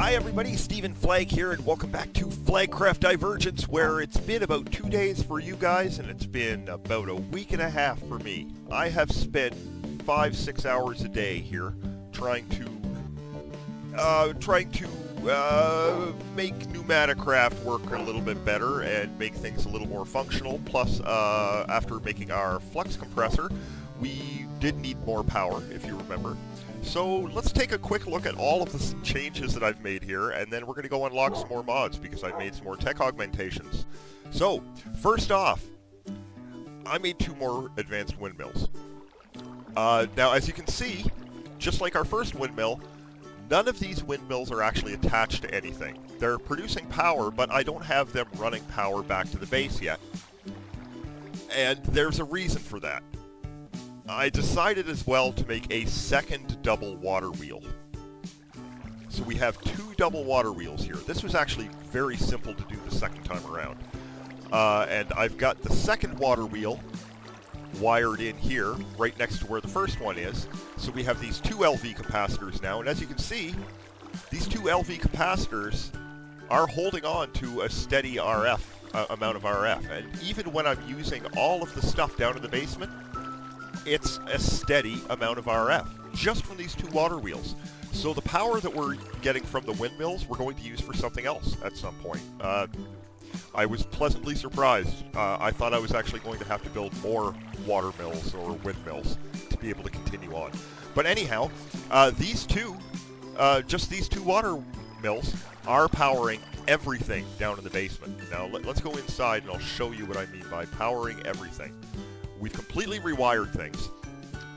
Hi everybody, Stephen Flagg here, and welcome back to Flaggcraft Divergence, where it's been about 2 days for you guys, and it's been about a week and a half for me. I have spent 5-6 hours a day here trying to make Pneumaticraft work a little bit better and make things a little more functional. Plus, after making our flux compressor, we did need more power, if you remember. So let's take a quick look at all of the changes that I've made here, and then we're going to go unlock some more mods because I've made some more tech augmentations. So, first off, I made 2 more advanced windmills. Now, as you can see, just like our first windmill, none of these windmills are actually attached to anything. They're producing power, but I don't have them running power back to the base yet. And there's a reason for that. I decided as well to make a second double water wheel. So we have 2 double water wheels here. This was actually very simple to do the second time around. And I've got the second water wheel wired in here, right next to where the first one is. So we have these 2 LV capacitors now, and as you can see, these 2 LV capacitors are holding on to a steady RF, amount of RF. And even when I'm using all of the stuff down in the basement, it's a steady amount of RF, just from these 2 water wheels. So the power that we're getting from the windmills, we're going to use for something else at some point. I was pleasantly surprised. I thought I was actually going to have to build more water mills or windmills to be able to continue on. But anyhow, these 2, just these 2 water mills are powering everything down in the basement. Now let's go inside and I'll show you what I mean by powering everything. We've completely rewired things.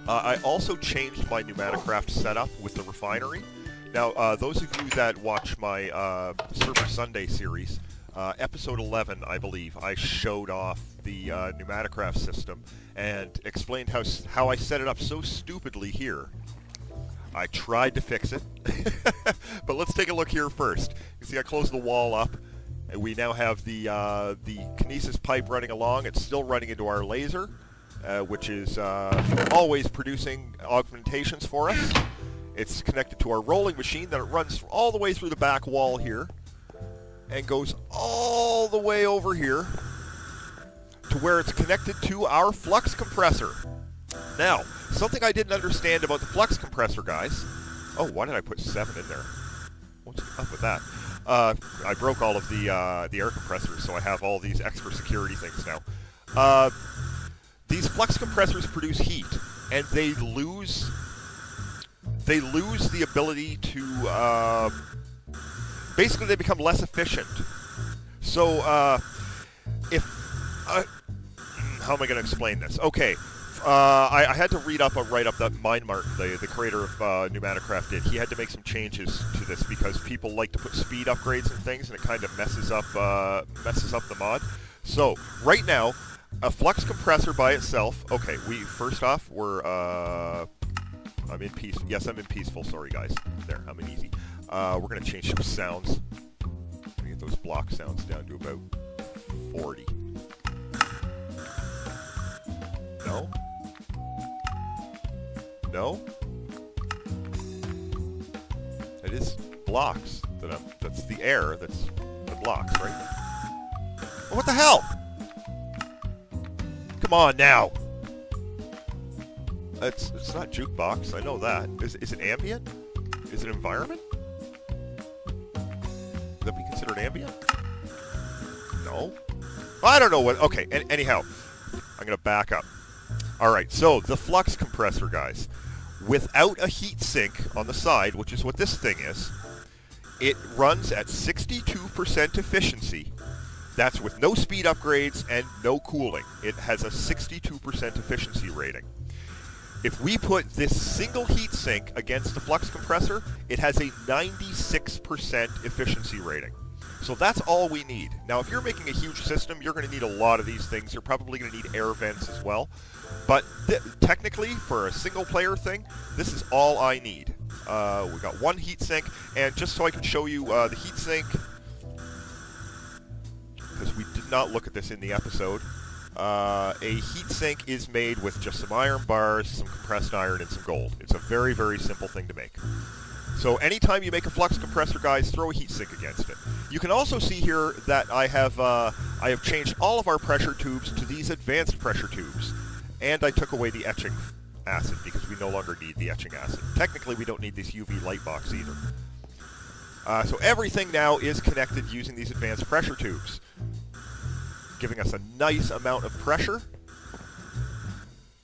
I also changed my Pneumaticraft setup with the refinery. Now, those of you that watch my Server Sunday series, episode 11, I believe, I showed off the Pneumaticraft system and explained how I set it up so stupidly here. I tried to fix it, but let's take a look here first. You can see I closed the wall up, and we now have the kinesis pipe running along. It's still running into our laser, which is always producing augmentations for us. It's connected to our rolling machine, then it runs all the way through the back wall here and goes all the way over here to where it's connected to our flux compressor. Now, something I didn't understand about the flux compressor, guys. Oh, why did I put 7 in there? What's up with that? I broke all of the air compressors, so I have all these extra security things now. These flux compressors produce heat, and they lose the ability to, basically they become less efficient. So, how am I going to explain this? Okay, I had to write up that MineMartin, the creator of Pneumaticraft, did. He had to make some changes to this because people like to put speed upgrades and things, and it kind of messes up the mod. So, right now, a flux compressor by itself. Okay, I'm in peace. Yes, I'm in peaceful. Sorry, guys. There, I'm in easy. We're gonna change some sounds. Let me get those block sounds down to about 40. No. No. It is blocks that's the air. That's the blocks, right? Oh, what the hell? Come on now! It's not jukebox, I know that. Is it ambient? Is it environment? Would that be considered ambient? No? I don't know what... Okay, anyhow, I'm going to back up. Alright, so the flux compressor, guys. Without a heat sink on the side, which is what this thing is, it runs at 62% efficiency. That's with no speed upgrades and no cooling. It has a 62% efficiency rating. If we put this single heatsink against the flux compressor, it has a 96% efficiency rating. So that's all we need. Now, if you're making a huge system, you're going to need a lot of these things. You're probably going to need air vents as well. But technically, for a single-player thing, this is all I need. We got 1 heatsink, and just so I can show you the heatsink, because we did not look at this in the episode, a heatsink is made with just some iron bars, some compressed iron, and some gold. It's a very, very simple thing to make. So anytime you make a flux compressor, guys, throw a heatsink against it. You can also see here that I have changed all of our pressure tubes to these advanced pressure tubes. And I took away the etching acid because we no longer need the etching acid. Technically, we don't need this UV light box either. So everything now is connected using these advanced pressure tubes, giving us a nice amount of pressure.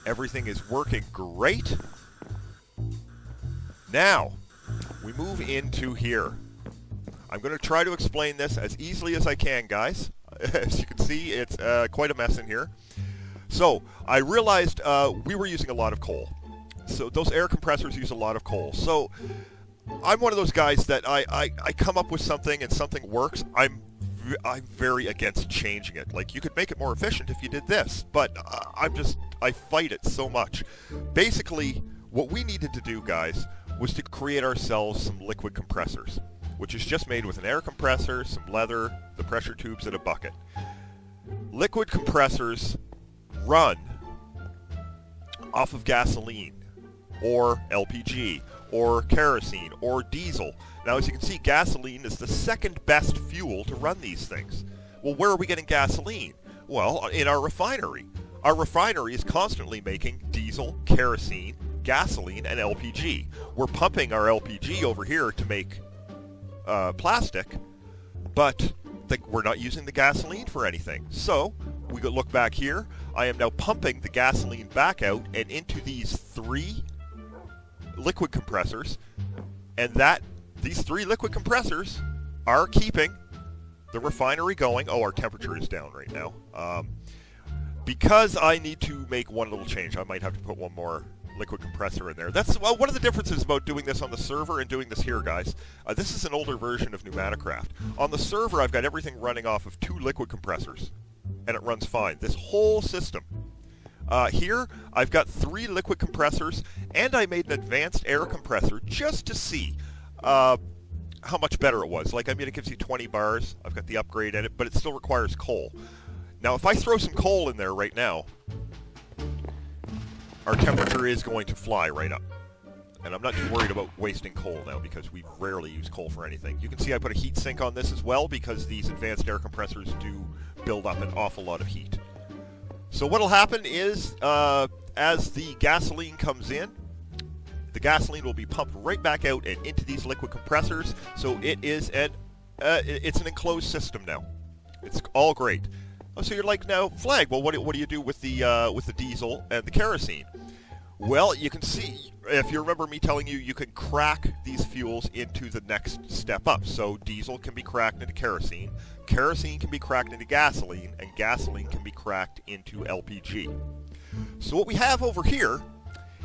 Everything is working great. Now, we move into here. I'm going to try to explain this as easily as I can, guys. As you can see, it's quite a mess in here. So, I realized we were using a lot of coal. So, those air compressors use a lot of coal. So, I'm one of those guys that I come up with something and something works. I'm very against changing it. Like, you could make it more efficient if you did this, but I fight it so much. Basically, what we needed to do, guys, was to create ourselves some liquid compressors, which is just made with an air compressor, some leather, the pressure tubes, and a bucket. Liquid compressors run off of gasoline, or LPG, or kerosene, or diesel. Now, as you can see, gasoline is the second best fuel to run these things. Well, where are we getting gasoline? Well, in our refinery. Our refinery is constantly making diesel, kerosene, gasoline, and LPG. We're pumping our LPG over here to make plastic, but we're not using the gasoline for anything. So, we could look back here. I am now pumping the gasoline back out and into these 3 liquid compressors, and these 3 liquid compressors are keeping the refinery going. Oh, our temperature is down right now. Because I need to make one little change, I might have to put one more liquid compressor in there. That's one of the differences about doing this on the server and doing this here, guys. This is an older version of Pneumaticraft. On the server, I've got everything running off of 2 liquid compressors, and it runs fine. This whole system. Here, I've got 3 liquid compressors, and I made an advanced air compressor just to see how much better it was. Like, I mean, it gives you 20 bars. I've got the upgrade in it, but it still requires coal. Now, if I throw some coal in there right now, our temperature is going to fly right up. And I'm not too worried about wasting coal now because we rarely use coal for anything. You can see I put a heat sink on this as well because these advanced air compressors do build up an awful lot of heat. So what'll happen is, as the gasoline comes in, the gasoline will be pumped right back out and into these liquid compressors. So it is it's an enclosed system now. It's all great. Oh, so you're like, now, Flag, well, what do you do with the diesel and the kerosene? Well, you can see, if you remember me telling you, you can crack these fuels into the next step up. So diesel can be cracked into kerosene can be cracked into gasoline, and gasoline can be cracked into LPG. So what we have over here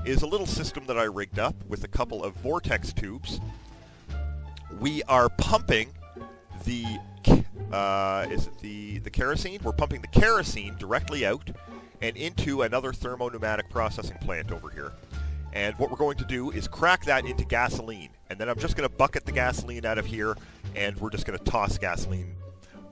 is a little system that I rigged up with a couple of vortex tubes. We are pumping the the kerosene? We're pumping the kerosene directly out and into another thermo-pneumatic processing plant over here. And what we're going to do is crack that into gasoline. And then I'm just going to bucket the gasoline out of here, and we're just going to toss gasoline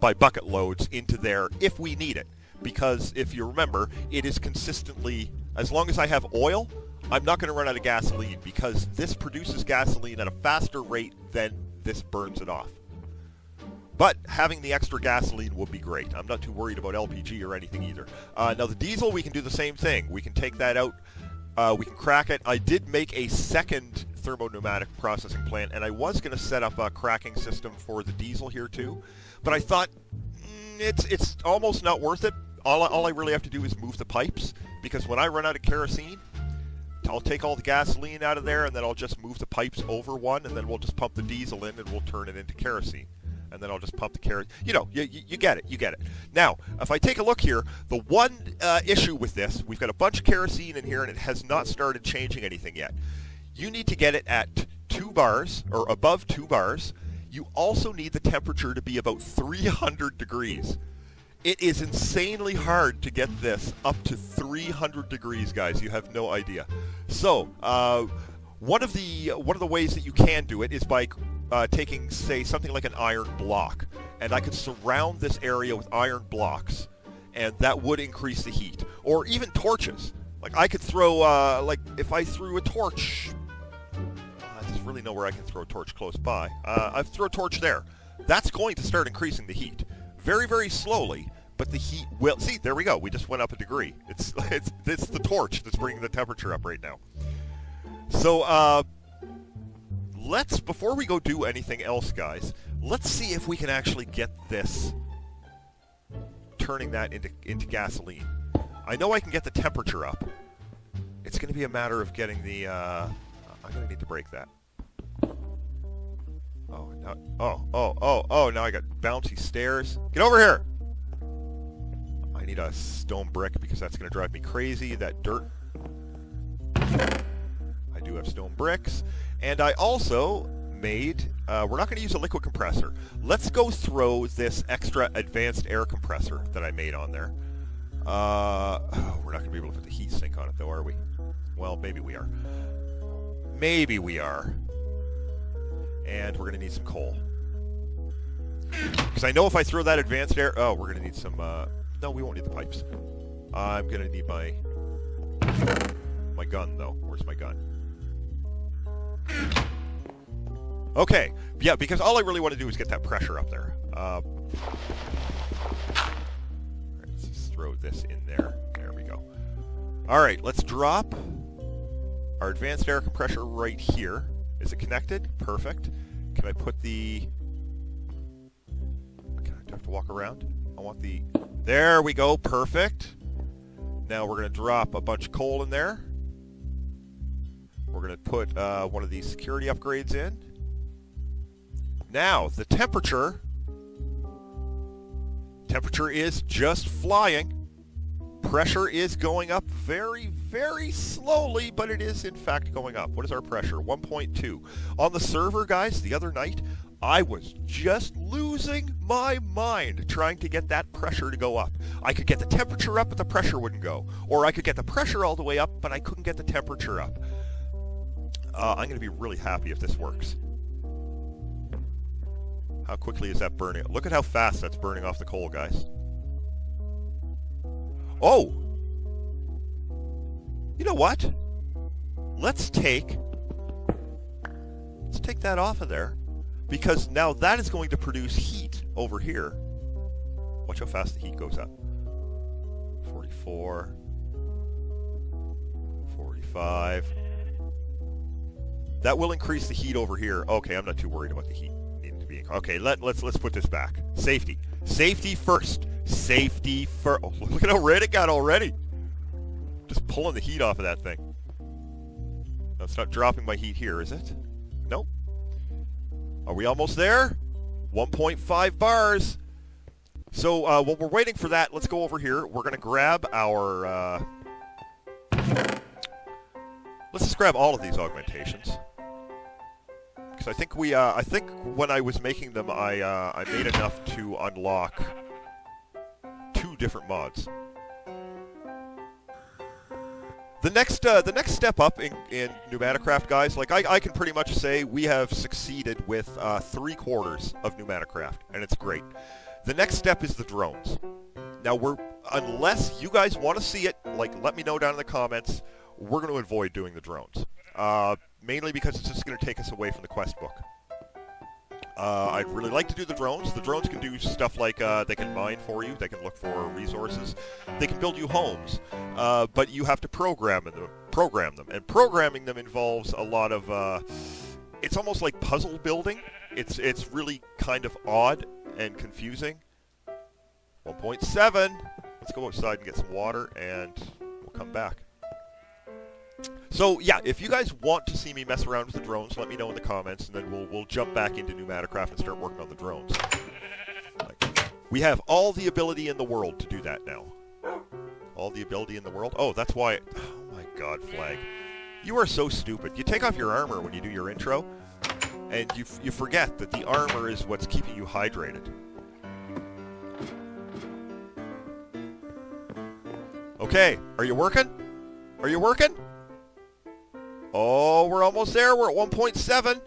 by bucket loads into there if we need it. Because if you remember, it is consistently, as long as I have oil, I'm not going to run out of gasoline because this produces gasoline at a faster rate than this burns it off. But having the extra gasoline will be great. I'm not too worried about LPG or anything either. Now the diesel, we can do the same thing. We can take that out. We can crack it. I did make a second thermo-pneumatic processing plant, and I was going to set up a cracking system for the diesel here too. But I thought, it's almost not worth it. All I really have to do is move the pipes, because when I run out of kerosene, I'll take all the gasoline out of there, and then I'll just move the pipes over one, and then we'll just pump the diesel in, and we'll turn it into kerosene. And then I'll just pump the kerosene. You know, you get it. You get it. Now, if I take a look here, the one issue with this, we've got a bunch of kerosene in here, and it has not started changing anything yet. You need to get it at 2 bars, or above 2 bars. You also need the temperature to be about 300 degrees. It is insanely hard to get this up to 300 degrees, guys. You have no idea. So, one of the ways that you can do it is by taking, say, something like an iron block, and I could surround this area with iron blocks, and that would increase the heat. Or even torches. Like I could throw, like if I threw a torch, that's really know where I can throw a torch close by. I've thrown a torch there. That's going to start increasing the heat. Very, very slowly, but the heat will... See, there we go. We just went up a degree. It's the torch that's bringing the temperature up right now. So, let's, before we go do anything else, guys, let's see if we can actually get this, turning that into gasoline. I know I can get the temperature up. It's going to be a matter of getting the, I'm going to need to break that. Oh, no, now I got bouncy stairs. Get over here! I need a stone brick because that's going to drive me crazy, that dirt. I do have stone bricks. And I also made, we're not going to use a liquid compressor. Let's go throw this extra advanced air compressor that I made on there. We're not going to be able to put the heat sink on it though, are we? Well, maybe we are. Maybe we are. And we're going to need some coal. Because I know if I throw that advanced air... Oh, we're going to need some... No, we won't need the pipes. I'm going to need my gun, though. Where's my gun? Okay. Yeah, because all I really want to do is get that pressure up there. Alright, let's just throw this in there. There we go. Alright, let's drop our advanced air compressor right here. Is it connected? Perfect. Can I put the... Okay, I have to walk around. I want the... There we go. Perfect. Now we're going to drop a bunch of coal in there. We're going to put one of these security upgrades in. Now, the temperature... Temperature is just flying. Pressure is going up very, very slowly, but it is in fact going up. What is our pressure? 1.2. On the server, guys, the other night, I was just losing my mind trying to get that pressure to go up. I could get the temperature up, but the pressure wouldn't go. Or I could get the pressure all the way up, but I couldn't get the temperature up. I'm going to be really happy if this works. How quickly is that burning? Look at how fast that's burning off the coal, guys. Oh! You know what? Let's take that off of there, because now that is going to produce heat over here. Watch how fast the heat goes up. 44. 45. That will increase the heat over here. Okay, I'm not too worried about the heat needing to be... Okay, let's put this back. Safety. Safety first. Safety first. Oh, look at how red it got already. Just pulling the heat off of that thing. No, it's not dropping my heat here, is it? Nope. Are we almost there? 1.5 bars. So while we're waiting for that, let's go over here. We're going to grab our... Let's just grab all of these augmentations. Because I think we... I think when I was making them, I made enough to unlock 2 different mods. The next step up in Pneumaticraft, guys, like I can pretty much say we have succeeded with 3/4 of Pneumaticraft, and it's great. The next step is the drones. Now unless you guys want to see it, like let me know down in the comments, we're going to avoid doing the drones. Mainly because it's just going to take us away from the quest book. I'd really like to do the drones. The drones can do stuff like they can mine for you, they can look for resources, they can build you homes, but you have to program them. And programming them involves a lot of, it's almost like puzzle building. It's really kind of odd and confusing. 1.7. Let's go outside and get some water, and we'll come back. So, yeah, if you guys want to see me mess around with the drones, let me know in the comments, and then we'll jump back into Pneumaticraft and start working on the drones. We have all the ability in the world to do that now. All the ability in the world? Oh, that's why... Oh, my God, Flag. You are so stupid. You take off your armor when you do your intro, and you forget that the armor is what's keeping you hydrated. Okay, are you working? Are you working? Oh, we're almost there. We're at 1.7.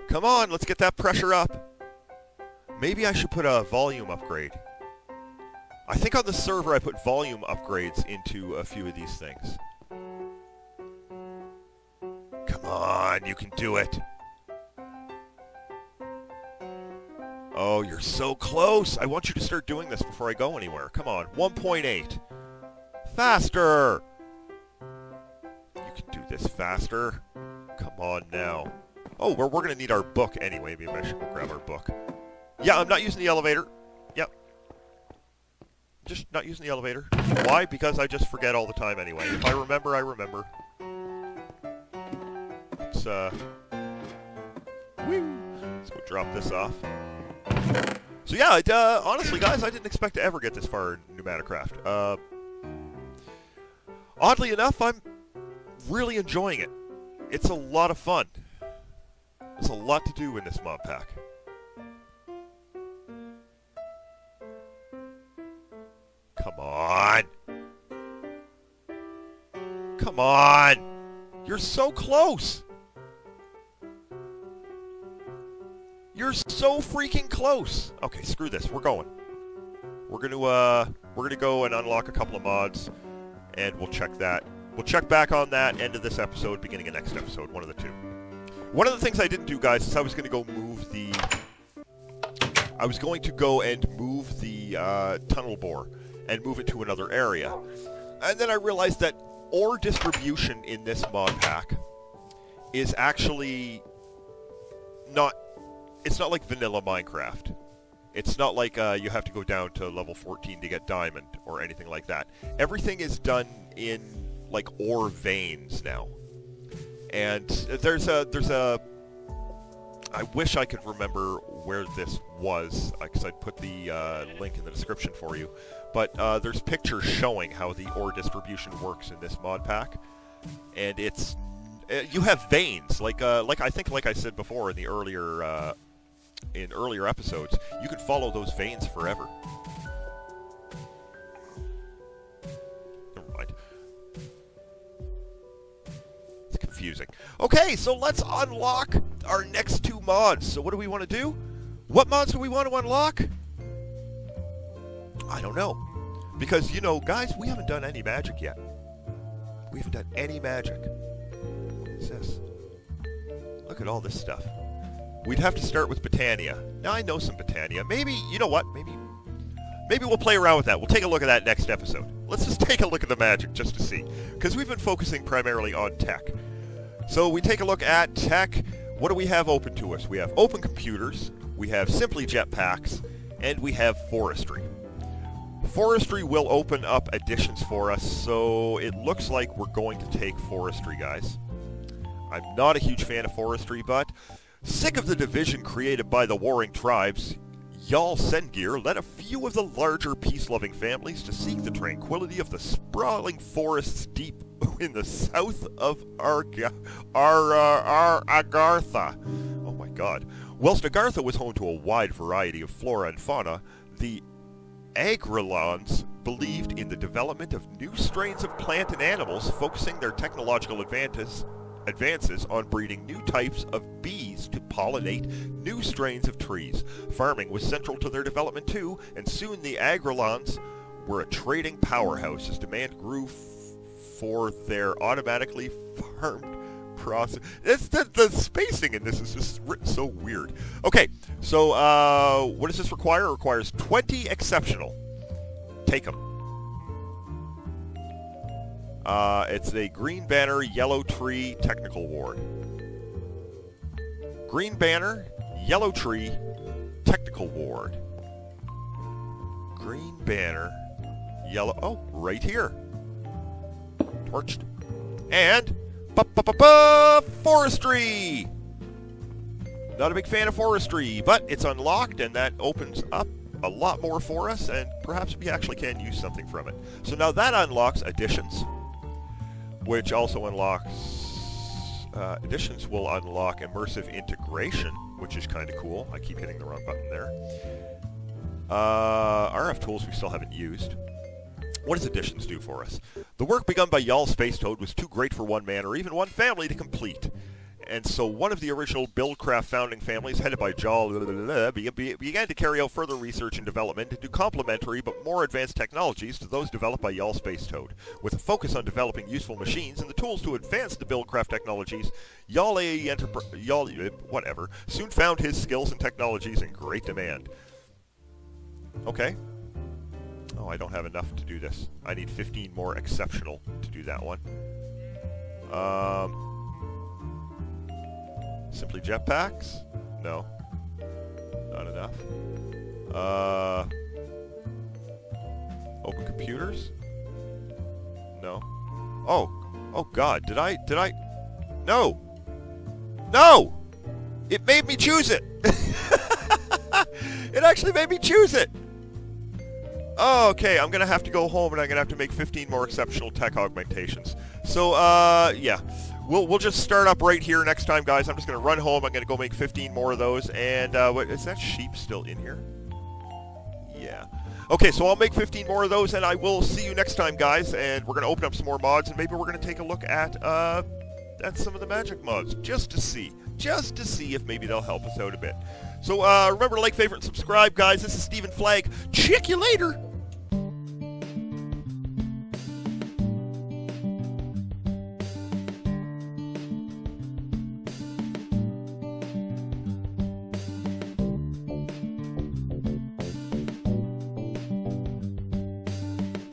Come on, let's get that pressure up. Maybe I should put a volume upgrade. I think on the server I put volume upgrades into a few of these things. Come on. on, you can do it. Oh, you're so close. I want you to start doing this before I go anywhere. Come on, 1.8. Faster! You can do this faster. Come on now. Oh, we're going to need our book anyway. Maybe I should go grab our book. Yeah, I'm not using the elevator. Yep. Just not using the elevator. Why? Because I just forget all the time anyway. If I remember, I remember. Let's, woo! Let's go drop this off. So yeah, honestly, guys, I didn't expect to ever get this far in Pneumaticraft. Oddly enough, I'm really enjoying it. It's a lot of fun. There's a lot to do in this mod pack. Come on! Come on! You're so close! You're so freaking close! Okay, screw this. We're going. We're gonna go and unlock a couple of mods, and we'll check that. We'll check back on that end of this episode, beginning of next episode, one of the two. One of the things I didn't do, guys, is I was going to go move the... I was going to go and move the tunnel bore and move it to another area. And then I realized that ore distribution in this mod pack is actually not... It's not like vanilla Minecraft. It's not like you have to go down to level 14 to get diamond or anything like that. Everything is done in, like, ore veins now. And there's a... I wish I could remember where this was, because I'd put the link in the description for you. But there's pictures showing how the ore distribution works in this mod pack. And it's... you have veins, like I think, like I said before in the earlier episodes, you can follow those veins forever. Never mind. It's confusing. Okay, so let's unlock our next two mods. So what do we want to do? What mods do we want to unlock? I don't know. Because, you know, guys, we haven't done any magic yet. We haven't done any magic. What is this? Look at all this stuff. We'd have to start with Botania. Now, I know some Botania. Maybe, you know what? Maybe we'll play around with that. We'll take a look at that next episode. Let's just take a look at the magic just to see. Because we've been focusing primarily on tech. So we take a look at tech. What do we have open to us? We have open computers. We have simply jetpacks. And we have forestry. Forestry will open up additions for us. So it looks like we're going to take forestry, guys. I'm not a huge fan of forestry, but... Sick of the division created by the warring tribes, Jarl Sengir led a few of the larger peace-loving families to seek the tranquility of the sprawling forests deep in the south of Agartha. Oh my god. Whilst Agartha was home to a wide variety of flora and fauna, the Agrilons believed in the development of new strains of plant and animals, focusing their technological advances on breeding new types of bees to pollinate new strains of trees. Farming was central to their development too, and soon the Agrilons were a trading powerhouse as demand grew for their automatically farmed process. The spacing in this is just written so weird. Okay, so what does this require? It requires 20 exceptional. Take them. It's a Green Banner, Yellow Tree Technical Ward. Green Banner, Yellow Tree Technical Ward. Green Banner, Yellow... Oh, right here. Torched. And... Forestry! Not a big fan of forestry, but it's unlocked, and that opens up a lot more for us, and perhaps we actually can use something from it. So now that unlocks additions, which also unlocks... additions will unlock immersive integration, which is kind of cool. I keep hitting the wrong button there. RF tools we still haven't used. What does additions do for us? The work begun by Jarl Spacetoad was too great for one man or even one family to complete. And so one of the original Buildcraft founding families, headed by Jal, began to carry out further research and development into complementary but more advanced technologies to those developed by Yal Space Toad. With a focus on developing useful machines and the tools to advance the Buildcraft technologies, Yal AE soon found his skills and technologies in great demand. Okay. Oh, I don't have enough to do this. I need 15 more exceptional to do that one. Simply jetpacks? No. Not enough. Open computers? No. Oh God, did I? No! No! It made me choose it! It actually made me choose it! Oh, okay, I'm gonna have to go home and I'm gonna have to make 15 more exceptional tech augmentations. So, yeah. We'll just start up right here next time, guys. I'm just going to run home. I'm going to go make 15 more of those. And, what, is that sheep still in here? Yeah. Okay, so I'll make 15 more of those, and I will see you next time, guys. And we're going to open up some more mods, and maybe we're going to take a look at some of the magic mods, just to see if maybe they'll help us out a bit. So, remember to like, favorite, and subscribe, guys. This is Stephen Flagg. Check you later.